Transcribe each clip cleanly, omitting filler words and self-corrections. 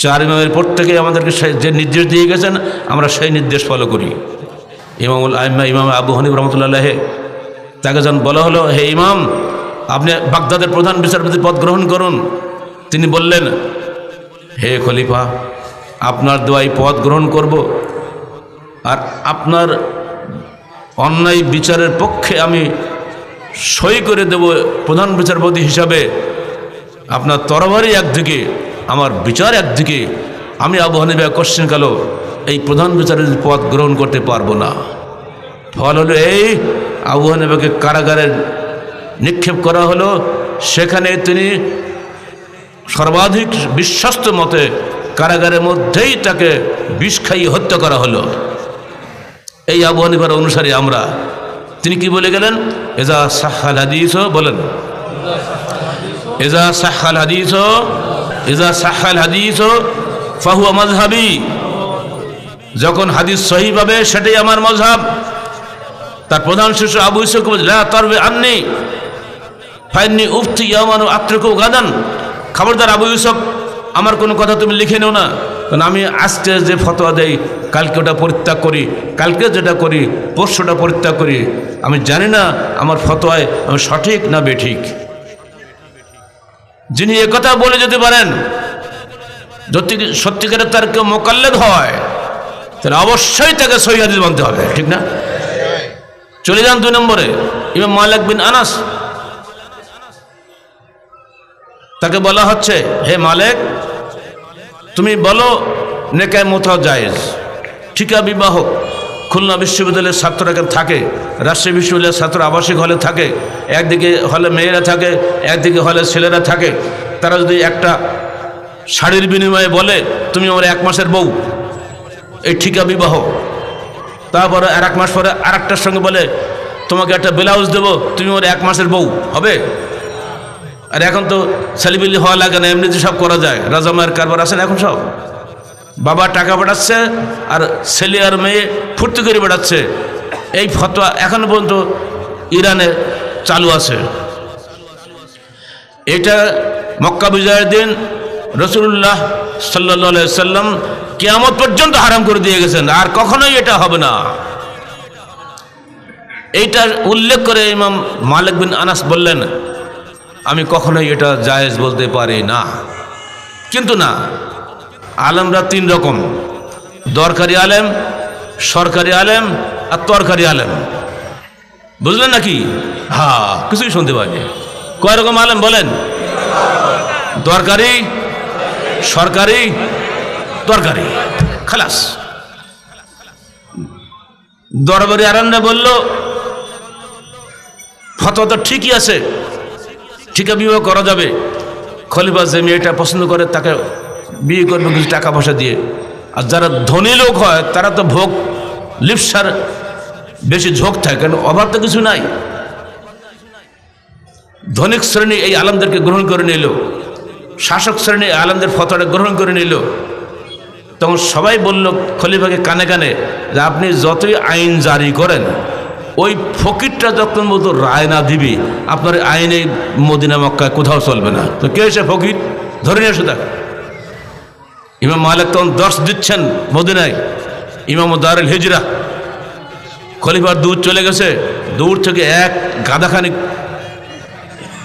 চার ইমামের প্রত্যেকে আমাদেরকে যে নির্দেশ দিয়ে গেছেন আমরা সেই নির্দেশ ফলো করি। ইমামুল আইম্মা ইমাম আবু হানিফা রহমতুল্লাহ, তাকে যখন বলা হলো, হে ইমাম, আপনি বাগদাদের প্রধান বিচারপতি পদ গ্রহণ করুন। তিনি বললেন, হে খলিফা, আপনার দোয়াই পদ গ্রহণ করব, আর আপনার অন্যায় বিচারের পক্ষে আমি সই করে দেব প্রধান বিচারপতি হিসাবে। আপনার তরবারি একদিকে, আমার বিচার একদিকে। আমি আবু হানিফা কোশ্চেন কালো এই প্রধান বিচারের পদ গ্রহণ করতে পারবো না। ফল হলো এই, আবু হানিফাকে কারাগারে নিক্ষেপ করা হলো। সেখানে তিনি সর্বাধিক বিশ্বস্ত মতে কারাগারের মধ্যেই তাকে বিষ খাইয়ে হত্যা করা হলো। এই আবু হানিফার অনুসারী আমরা। তিনি কি বলে গেলেন? এজা সাহাল হাদিস, বলেন এজা সাহাল হাদিস, এজা সাহাল হাদিস ফাহুয়া মাজহাবি। যখন হাদিস সহি পাবে সেটাই আমার মজহাব। তার প্রধান শিষ্য আবু ইসহাক লা তারবে আননি ফাইন্নি উফতি ইয়ামান আত্রকু গাদান। খবরদার আবু ইসহাক, আমার কোনো কথা তুমি লিখে নেও না, কারণ আমি আজকে যে ফতোয়া দেই কালকে ওটা পরিত্যাগ করি, কালকে যেটা করি পরশুটা পরিত্যাগ করি। আমি জানি না আমার ফতোয়ায় আমি সঠিক না বেঠিক। যিনি একথা বলে যেতে পারেন, যদি সত্যিকারের তার কেউ মোকাল্লেদ হয় তাহলে অবশ্যই তাকে সহিহ হাদিস মানতে হবে, ঠিক না? চলে যান 2 নম্বরে, ইমাম মালিক বিন আনাস। তাকে বলা হচ্ছে, হে মালিক, তুমি বলো নেকায় মুতা জায়েজ, ঠিকা বিবাহ খুলনা বিশ্ববিদ্যালয়ের ছাত্ররা থাকে, রাজশাহী বিশ্ববিদ্যালয়ের ছাত্র আবাসিক হলে থাকে, একদিকে হলে মেয়েরা থাকে, একদিকে হলে ছেলেরা থাকে। তারা যদি একটা শাড়ির বিনিময়ে বলে তুমি আমার 1 মাসের বউ, এই ঠিকা বিবাহ। তারপরে আর 1 মাস পরে আর একটার সঙ্গে বলে তোমাকে একটা ব্লাউজ দেবো, তুমি আমার 1 মাসের বউ হবে? আর এখন তো ছেলেবিলি হওয়া লাগে না, এমনি যে সব করা যায়, রাজা মায়ের কারবার আছেন এখন সব। বাবা টাকা পাঠাচ্ছে আর ছেলে আর মেয়ে ফুর্তি করে বেড়াচ্ছে। এই ফতোয়া এখনো পর্যন্ত ইরানে চালু আছে। এটা মক্কা বিজয়ের দিন রাসূলুল্লাহ সাল্লাল্লাহু আলাইহি সাল্লাম কিয়ামত পর্যন্ত হারাম করে দিয়ে গেছেন, আর কখনোই এটা হবে না। এইটা উল্লেখ করে ইমাম মালিক বিন আনাস বললেন, আমি কখনোই এটা জায়েজ বলতে পারি না। কিন্তু না, আলেমরা 3 রকম, দরকারি আলেম, সরকারি আলেম আর তরকারি আলেম। বুঝলেন নাকি? হ্যাঁ, কিছুই শুনতে পাইনি। কয় রকম আলেম বলেন? দরকারি, সরকারি, তরকারি, খালাস। দরবারি আলেমরা বলল ফতোয়া তো ঠিকই আছে, ঠিকা বিবাহ করা যাবে। খলিফা যে মেয়েটা পছন্দ করে তাকে বিয়ে করবে কিছু টাকা পয়সা দিয়ে। আর যারা ধনী লোক হয় তারা তো ভোগ লিপসার বেশি ঝোঁক থাকে, কারণ অভাব তো কিছু নাই। ধনিক শ্রেণী এই আলেমদেরকে গ্রহণ করে নিল, শাসক শ্রেণী আলেমদের ফতোয়াটা গ্রহণ করে নিল। তখন সবাই বলল খলিফাকে কানে কানে যে আপনি যতই আইন জারি করেন, ওই ফকিরটা যখন মতো রায় না দিবি আপনার আইনে মদিনা মক্কায় কোথাও চলবে না। তো কে এসে ফকির? ধরে নিয়ে এসে থাকে। ইমাম মালিক তখন দর্শ দিচ্ছেন মদিনায়, ইমাম দারুল হিজরা। খলিফার দূর চলে গেছে, দূর থেকে এক গাদাখানি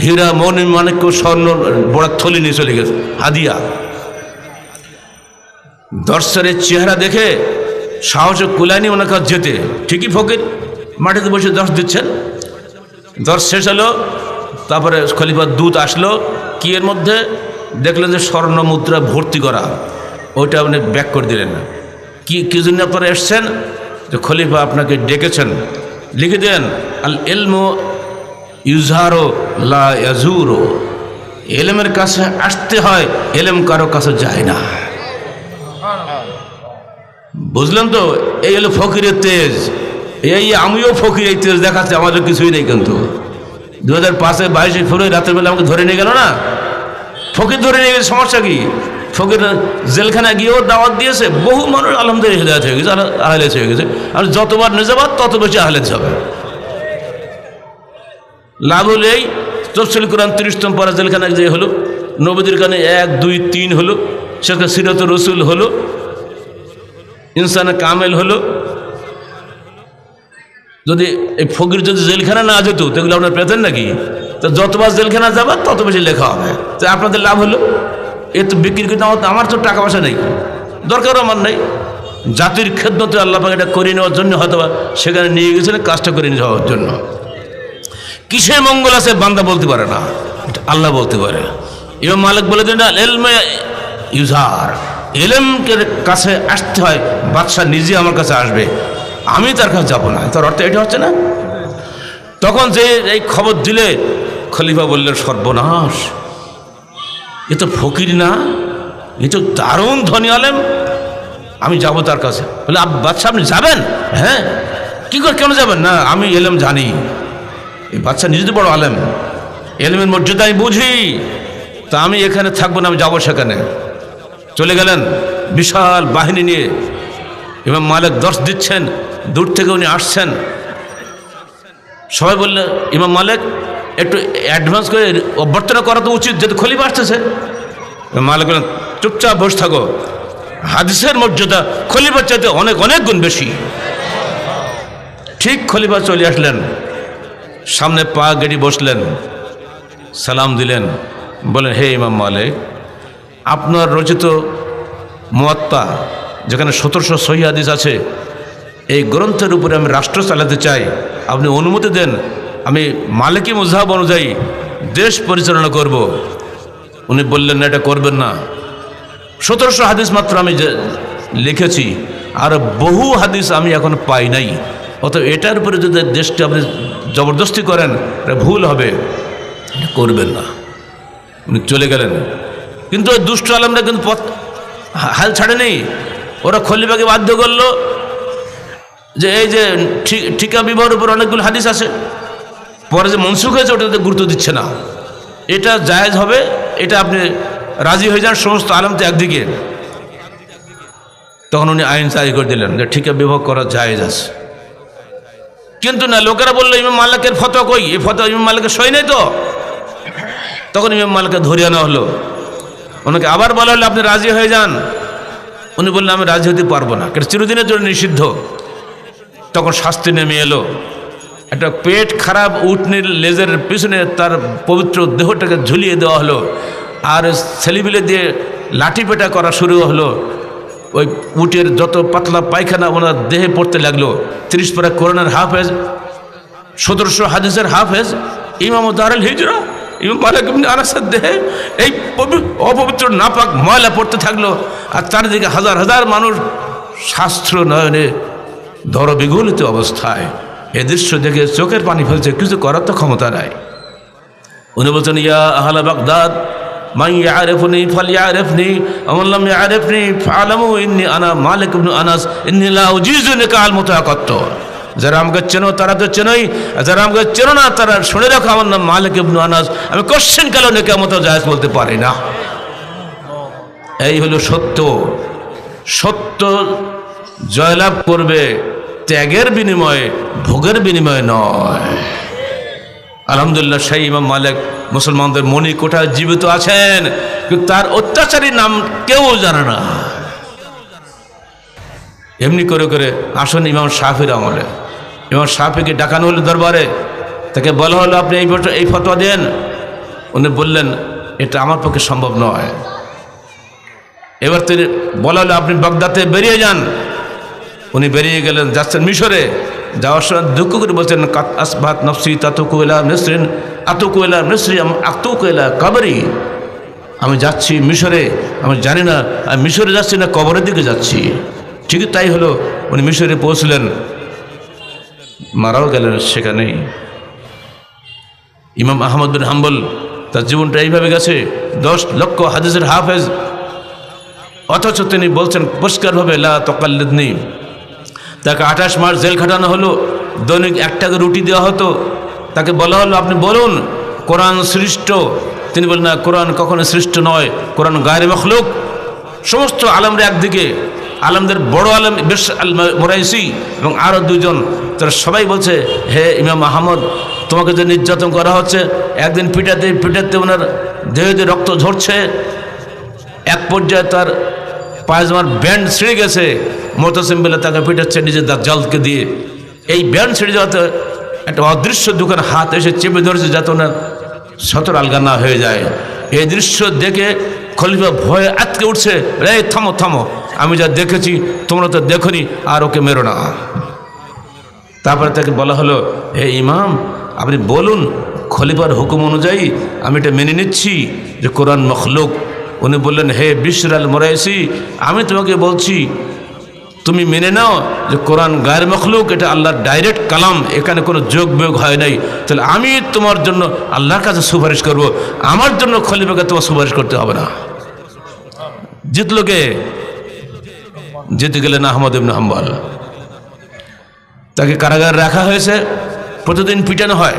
হীরা মণি মানিক্য স্বর্ণ বড় থলি নিয়ে চলে গেছে, হাদিয়া। দর্শকের চেহারা দেখে সাহসে কুলায়নি ওনার কাছে যেতে। ঠিকই ফকির, মাটিতে বসে দর্শ দিচ্ছেন। দর্শ শেষ হলো, তারপরে খলিফার দূত আসলো। কি এর মধ্যে দেখলেন যে স্বর্ণ মুদ্রা ভর্তি করা, ওইটা আপনি ব্যাক করে দিলেন। কি জন্য আপনারা এসছেন? যে খলিফা আপনাকে ডেকেছেন, লিখে দেন আল ইলমু ইউজহারু লা ইয়াজুরু। এলেমের কাছে আসতে হয়, এলেম কারো কাছে যায় না। বুঝলেন তো? এই হলো ফকিরের তেজ। এই আমিও ফকির, এই তেজ দেখাচ্ছে, আমাদের কিছুই নেই। কিন্তু 2005-এ 22 ফেব্রুয়ারি রাতের বেলা আমাকে ধরে নিয়ে গেল না, ফকির ধরে নিয়ে গেছে। সমস্যা কি? ফকির জেলখানায় গিয়েও দাওয়াত দিয়েছে, বহু মানুষ আলহামদুলিল্লাহ হিদায়াত হয়ে গেছে, আহলেস হয়ে গেছে। আর যতবার নিজাবাদ তত বেশি আহলেস হবে। লাভ হলো এই, তফসিল কোরআন 30তম পারা জেলখানায় যে হলো, নবীদের কানে 1, 2, 3 হলো, সেটা সিরাত রসুল হলো, ইনসানে কামেল হলো। যদি এই ফকির যদি জেলখানা না যেত তো এগুলো আপনার পেতেন নাকি? তো যতবার জেলখানা যাবে তত বেশি লেখা হবে। তো আপনাদের লাভ হলো, এ তো বিক্রি করতে আমার তো টাকা পয়সা নেই, দরকারও আমার নেই। জাতির খেদমতে আল্লাহ পাক এটা করে নেওয়ার জন্য হয়তো সেখানে নিয়ে গেছিলেন কাজটা করে নিয়ে যাওয়ার জন্য। কিসের মঙ্গল আছে বান্দা বলতে পারে না, এটা আল্লাহ বলতে পারে। ইমাম মালিক বলে দেন এলমে ইউজার, এলেমকে কাছে আসতে হয়, বাদশাহ নিজে আমার কাছে আসবে, আমি তার কাছে যাবো না। তার অর্থ এটা হচ্ছে না। তখন যে এই খবর দিলে খলিফা বললেন সর্বনাশ, এ তো ফকির না, এ তো দারুণ ধনী আলেম, আমি যাব তার কাছে। বলে বাদশাহ আপনি যাবেন? হ্যাঁ। কী করে, কেন যাবেন? না আমি এলেম জানি। এই বাদশাহ নিজে তো বড় আলেম, এলেমের মর্যাদা আমি বুঝি, তা আমি এখানে থাকবো না, আমি যাবো সেখানে। চলে গেলেন বিশাল বাহিনী নিয়ে। ইমাম মালিক দর্শ দিচ্ছেন, দূর থেকে উনি আসছেন। সবাই বললে ইমাম মালিক একটু অ্যাডভান্স করে অভ্যর্থনা করা তো উচিত, যেহেতু খলিফা আসতেছে। মালিক বললেন চুপচাপ বসে থাকো, হাদিসের মর্যাদা খলিফার চাইতে অনেক অনেক গুণ বেশি। ঠিক খলিফা চলে আসলেন, সামনে পা গেড়ি বসলেন, সালাম দিলেন, বলেন হে ইমাম মালিক, আপনার রচিত মুয়াত্তা যেখানে 1700 সহিহ হাদিস আছে, এই গ্রন্থের উপরে আমি রাষ্ট্র চালাতে চাই, আপনি অনুমতি দেন, আমি মালিকি মুযহাব অনুযায়ী দেশ পরিচালনা করব। উনি বললেন না, এটা করবেন না, 1700 হাদিস মাত্র আমি লিখেছি, আর বহু হাদিস আমি এখন পাই নাই, অতএব এটার উপরে যদি দেশটা আপনি জবরদস্তি করেন এটা ভুল হবে, এটা করবেন না। উনি চলে গেলেন। কিন্তু ওই দুষ্ট আলেমরা কিন্তু পথ হাল ছাড়েনি। ওরা খলিফাকে বাধ্য করলো যে এই যে ঠিকা বিবাহের উপর অনেকগুলো হাদিস আছে, পরে যে মনসুখ হয়েছে ওটাতে গুরুত্ব দিচ্ছে না, এটা জায়েজ হবে, এটা আপনি রাজি হয়ে যান সমস্ত আলেম তো একদিকে। তখন উনি আইন জারি করে দিলেন যে ঠিকা বিবাহ করা জায়েজ আছে। কিন্তু না, লোকেরা বললো ইমাম মালিকের ফতোয়া কই, এই ফতোয়া ইমাম মালিকের সই নেই তো। তখন ইমাম মালিককে ধরিয়ে আনা হলো, ওনাকে আবার বলা হলো আপনি রাজি হয়ে যান। উনি বললেন আমি রাজি হতে পারবো না, এটা চিরদিনের জন্য নিষিদ্ধ। তখন শাস্তি নেমে এলো, একটা পেট খারাপ উটনির লেজের পিছনে তার পবিত্র দেহটাকে ঝুলিয়ে দেওয়া হলো, আর ছেলেবিলে দিয়ে লাঠি পেটা করা শুরু হলো। ওই উটের যত পাতলা পায়খানা ওনার দেহে পড়তে লাগলো। 30 পারা কোরআনের হাফেজ, 1700 হাদিসের হাফেজ, ইমাম দারুল হিজরা ইমাম মালিক ইবনে আনাসের দেহে এই অপবিত্র নাপাক ময়লা পড়তে থাকলো, আর চারিদিকে হাজার হাজার মানুষ শাস্ত্র নয়নে দরবিগলিত অবস্থায়। এ দৃশ্য দেখে চোখের পানি ফেলছে, কিছু করার তো ক্ষমতা নাই। উনি বলছেন ইয়া আহলা বাগদাদ মান ইয়ারিফুনি ফালইয়ারিফনি ওয়া মান লাম ইয়ারিফনি ফাআলামু ইন্নী আনা মালিক ইবনে আনাস ইন্নী লা উজিজু নিকাল মুতাকাত্ত। যারা আমাকে চেনো তারা তো চেনোই, যারা আমাকে চেনো না তারা শুনে রাখো, আমার নাম মালিক ইবনে আনাস, আমি কোশ্চেন কালো নিকামত জায়েজ বলতে পারি না। এই হলো সত্য। সত্য জয়লাভ করবে ত্যাগের বিনিময়ে, ভোগের বিনিময়ে নয়। আলহামদুলিল্লাহ সেই ইমাম মালিক মুসলমানদের মনি কোঠায় জীবিত আছেন, কিন্তু তার অত্যাচারী নাম কেউ জানে না। এমনি করে করে আসুন ইমাম শাফির আমলে। ইমাম শাফিকে ডাকানো হলো দরবারে, তাকে বলা হলো আপনি এই ফতোয়া দেন। উনি বললেন এটা আমার পক্ষে সম্ভব নয়। এবার তিনি বলা হলো আপনি বাগদাদে বেরিয়ে যান। উনি বেরিয়ে গেলেন, যাচ্ছেন মিশরে। যাওয়ার সময় দুঃখ করে বলছেন আসবাত নফসি তাতুকুলা মিসরিন আতুকুলা মিসরি আতুকুলা কবরি। আমি যাচ্ছি মিশরে, আমি জানি না আমি মিশরে যাচ্ছি না কবরের দিকে যাচ্ছি। ঠিকই তাই হলো, উনি মিশরে পৌঁছলেন, মারাও গেলেন সেখানেই। ইমাম আহমদ বিন হাম্বল তার জীবনটা এইভাবে গেছে, 10 লক্ষ হাদিসের হাফেজ, অথচ তিনি বলছেন পরিষ্কারভাবে লা তাকাল্লিদনি। তাকে 28 মাস জেল খাটানো হলো, দৈনিক 1 টাকা রুটি দেওয়া হতো। তাকে বলা হলো আপনি বলুন কোরআন সৃষ্ট। তিনি বলেন না, কোরআন কখনো সৃষ্ট নয়, কোরআন গায়রে মখলুক। সমস্ত আলেমরা একদিকে, আলেমদের বড় আলেম বেশ আল মুরাইসি এবং আরও 2 জন, তারা সবাই বলছে হে ইমাম আহমদ, তোমাকে যে নির্যাতন করা হচ্ছে, একদিন পিটাতে পিটাতে ওনার দেহে রক্ত ঝরছে, 1 পর্যায়ে তার পায়জামার ব্যান্ড ছিঁড়ে গেছে, মোতাসিম বিল্লাহ তাকে পিটাচ্ছে নিজের দাজ্জালকে দিয়ে। এই ব্যান্ড ছিঁড়ে যাওয়াতে একটা অদৃশ্য দোকান হাত এসে চেপে ধরেছে যাতে ওনার সতর আলগা না হয়ে যায়। এই দৃশ্য দেখে খলিফা ভয়ে আটকে উঠছে, এই থামো থামো, আমি যা দেখেছি তোমরা তো দেখোনি, আর ওকে মেরো না। তারপরে তাকে বলা হলো, হে ইমাম আপনি বলুন, খলিফার হুকুম অনুযায়ী আমি এটা মেনে নিচ্ছি যে কোরআন মখলুক। উনি বললেন, হে বিশর আল মুরাইসি, আমি তোমাকে বলছি তুমি মেনে নাও যে কোরআন গায়ের মখলুক, এটা আল্লাহর ডাইরেক্ট কালাম, এখানে কোনো যোগ বিয়োগ হয় নাই। তাহলে আমি তোমার জন্য আল্লাহর কাছে সুপারিশ করব, আমার জন্য খলিফাকে তোমার সুপারিশ করতে হবে না। জিতলো কে? জিতে গেলেন আহমদ ইবনে হাম্বল। তাকে কারাগারে রাখা হয়েছে, প্রতিদিন পিটানো হয়।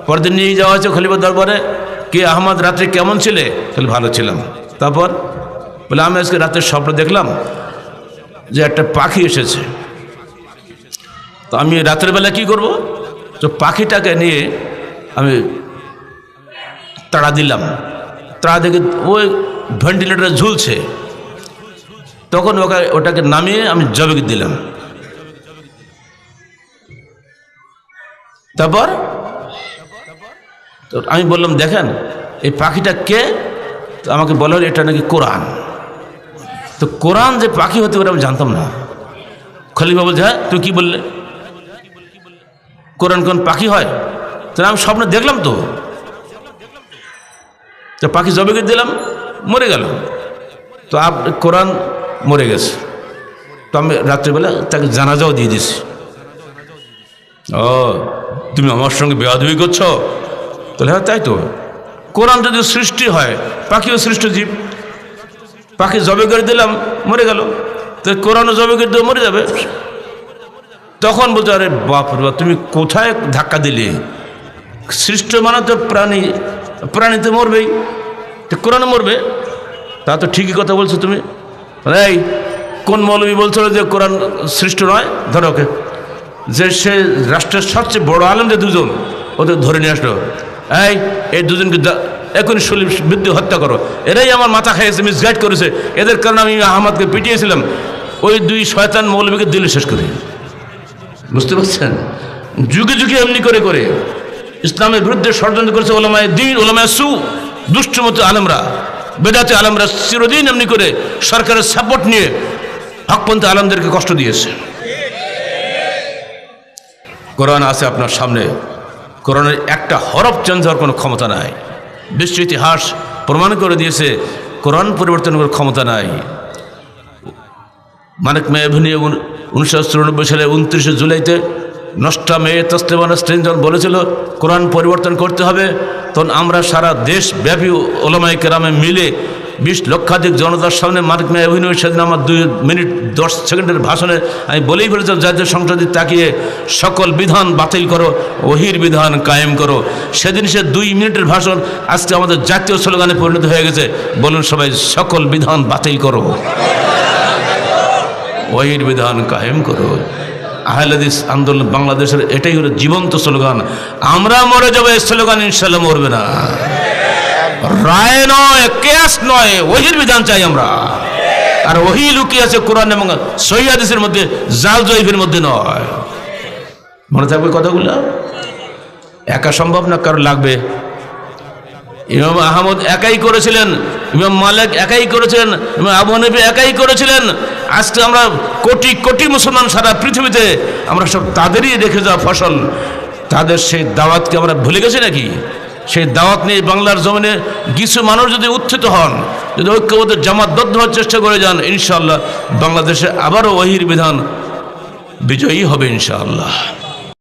পরদিন নিয়ে যাওয়া হয়েছে খলিফার দরবারে, কে আহমদ রাত্রে কেমন ছিলে? তাহলে ভালো ছিলাম। তারপর বলে, আমি আজকে রাতের স্বপ্ন দেখলাম যে একটা পাখি এসেছে, তো আমি রাতের বেলা কি করব? তো পাখিটাকে নিয়ে আমি তাড়া দিলাম, তাড়া দেখে ওই ভেন্টিলেটারে ঝুলছে, তখন ওটাকে নামিয়ে আমি জবে দিলাম। তারপর তো আমি বললাম, দেখেন এই পাখিটা কে? তো আমাকে বলা হলো এটা নাকি কোরআন। তো কোরআন যে পাখি হতে পারে আমি জানতাম না। খলিফা বলছে, হ্যাঁ তুই কি বললে? কোরআন কোন পাখি হয়? তাহলে আমি স্বপ্নে দেখলাম তো পাখি জবে করে দিলাম, মরে গেল। তো কোরআন মরে গেছে, তো আমি রাত্রিবেলা তাকে জানাজাও দিয়ে দিছি। ও তুমি আমার সঙ্গে বেয়াদবি করছো? তাহলে হ্যাঁ তাই তো, কোরআন যদি সৃষ্টি হয়, পাখিও সৃষ্ট জীব, পাখি জবে করে দিলাম মরে গেল, তো কোরআনও জবে করে দিয়ে মরে যাবে। তখন বলছো, আরে বাপ রে বাপ, তুমি কোথায় ধাক্কা দিলে? সৃষ্ট মানে তো প্রাণী, প্রাণী তো মরবেই, তো কোরআনও মরবে। তা তো ঠিকই কথা বলছো তুমি। এই কোন মৌলবী বলছো যে কোরআন সৃষ্ট নয়? ধরো ওকে, যে সে রাষ্ট্রের সবচেয়ে বড় আলেম যে দুজন, ওদের ধরে নিয়ে আসলো, এই দুজনকে এখনই মৃত্যু হত্যা করো। এরাই আমার মাথা খাইয়েছে, মিসগাইড করেছে, এদের কারণে আমি আহমদকে পিটিয়েছিলাম। ওই দুই শয়তান মৌলবীকে দিলে শেষ করি। বুঝতে পারছেন? যুগে যুগে এমনি করে করে ইসলামের বিরুদ্ধে ষড়যন্ত্র করেছে ওলামায়ে দ্বীন, ওলামায়ে সু, দুষ্টমত আলেমরা, বেদাতে আলেমরা চিরদিন এমনি করে সরকারের সাপোর্ট নিয়ে হকপন্থী আলেমদেরকে কষ্ট দিয়েছে। কোরআন আছে আপনার সামনে, কোরআনের একটা হরফ চেঞ্জ হওয়ার কোনো ক্ষমতা নাই। বিশ্ব ইতিহাস প্রমাণ করে দিয়েছে কোরআন পরিবর্তন করার ক্ষমতা নাই। মানিক মেহবুনি 1994 সালে 29 জুলাইতে নষ্টা মেয়ে তসলিমা নাসরিন যখন বলেছিল কোরআন পরিবর্তন করতে হবে, তখন আমরা সারা দেশব্যাপী ওলামায়ে কেরামে মিলে 20 লক্ষাধিক জনতার সামনে মানিক মেহবুনি, সেদিন আমার 2 মিনিট 10 সেকেন্ডের ভাষণে আমি বলেই ফেলেছিলাম, জাতীয় সংসদে তাকিয়ে সকল বিধান বাতিল করো, ওহির বিধান কায়েম করো। সেদিন সে 2 মিনিটের ভাষণ আজকে আমাদের জাতীয় স্লোগানে পরিণত হয়ে গেছে। বলুন সবাই, সকল বিধান বাতিল করো, ওহির বিধান কায়েম করো। আহলে হাদিস আন্দোলন বাংলাদেশের এটাই হলো জীবন্ত স্লোগান। আমরা মরে যাবো, এই স্লোগান ইনশাআল্লাহ মরবে না। রায় নয়, কেয়াস নয়, ওহির বিধান চাই আমরা। আর ওহি লুকিয়ে আছে কোরআন এবং সহিহ হাদিসের মধ্যে, জাল জয়ীফের মধ্যে নয়। মনে থাকবে কথাগুলো? একা সম্ভব না, কারো লাগবে। ইমাম আহমদ একাই করেছিলেন, ইমাম মালিক একাই করেছিলেন, ইমাম আবু হানিফা একাই করেছিলেন। আজকে আমরা কোটি কোটি মুসলমান সারা পৃথিবীতে, আমরা সব তাদেরই রেখে যাওয়া ফসল। তাদের সেই দাওয়াতকে আমরা ভুলে গেছি নাকি? সেই দাওয়াত নিয়ে বাংলার জমিনে কিছু মানুষ যদি উত্থিত হন, যদি ঐক্যবদ্ধ জামাতবদ্ধ হওয়ার চেষ্টা করে যান, ইনশাআল্লাহ বাংলাদেশে আবারও ওহির বিধান বিজয়ী হবে ইনশাআল্লাহ।